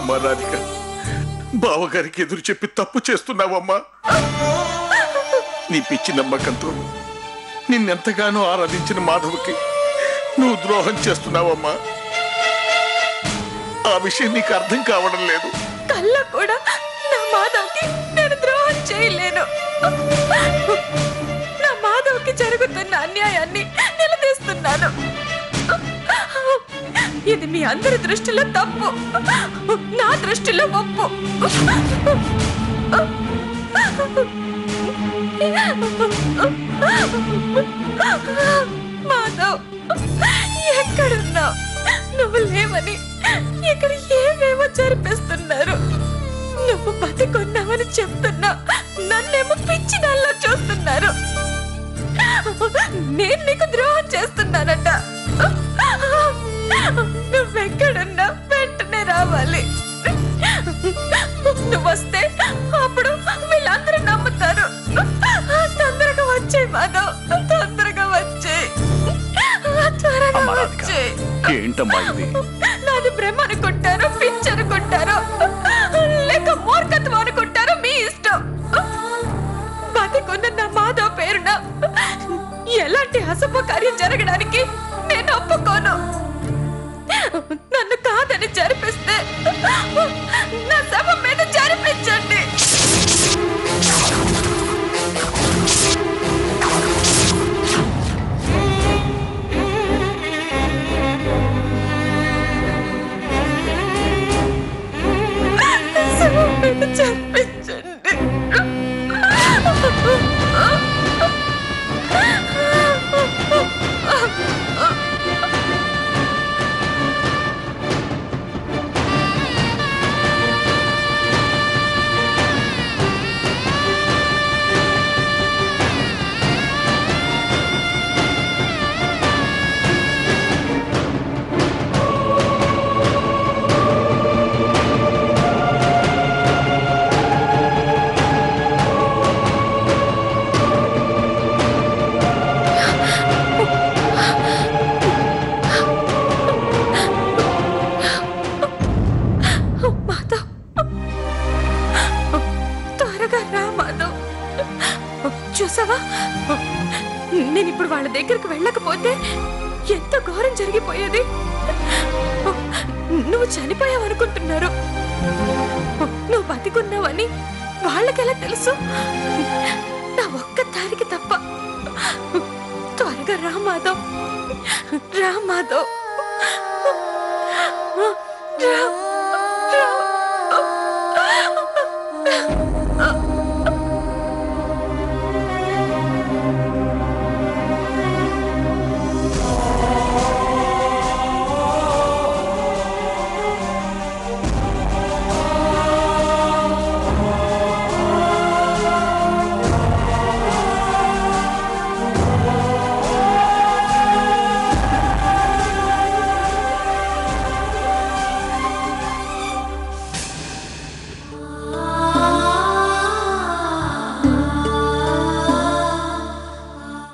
అమ్మా రాధిక, బావగారికి ఎదురు చెప్పి తప్పు చేస్తున్నావమ్మా. నీ పిచ్చి నమ్మకంతో నిన్నెంతగానో ఆరాధించిన మాధవ్కి నువ్వు ద్రోహం చేస్తున్నావమ్మా. ఆ విషయం నీకు అర్థం కావడం లేదు. కళ్ళ కూడా నా మాధవ్కి నేను ద్రోహం చేయలేను. నా మాధవ్కి జరుగుతున్న అన్యాయాన్ని నిలదీస్తున్నాను. ఇది మీ అందరి దృష్టిలో తప్పు, నా దృష్టిలో ఒప్పు. మాధవ్, ఎక్కడున్నావు? నువ్వు లేవని ఇక్కడ ఏమేమో జరిపిస్తున్నారు. నువ్వు బతికొన్నావని చెప్తున్నా, నన్నేమో పిచ్చి దానిలో చూస్తున్నారు. నేను నీకు ద్రోహం చేస్తున్నానట. నువ్వెక్కడున్నా వెంటనే రావాలి. నువ్వు వస్తే అప్పుడు వీళ్ళందరూ నమ్ముతారు. తొందరగా వచ్చే మాధవ్, తొందరగా వచ్చే, త్వరగా వచ్చే. ఏంటమ్మా ఇది? నాది భ్రమ అనుకుంటారో, పిచ్చి అనుకుంటారో, లేక మూర్ఖత్వం అనుకుంటారో మీ ఇష్టం. బతికున్న నా మాధవ్ పేరున ఎలాంటి అశుభ కార్యం జరగడానికి నేను ఒప్పుకోను. నన్ను కాదని జరిపిస్తే నా శవం మీద జరిపించండి. శవం మీద జరిపించండి. చూసావా, నేను ఇప్పుడు వాళ్ళ దగ్గరికి వెళ్ళకపోతే ఎంత ఘోరం జరిగిపోయేది. నువ్వు చనిపోయావనుకుంటున్నారు, నువ్వు బతికున్నావని వాళ్ళకెలా తెలుసు? నా ఒక్క దారికి తప్ప. త్వరగా రా మాధవ్, రా మాధవ్, రా.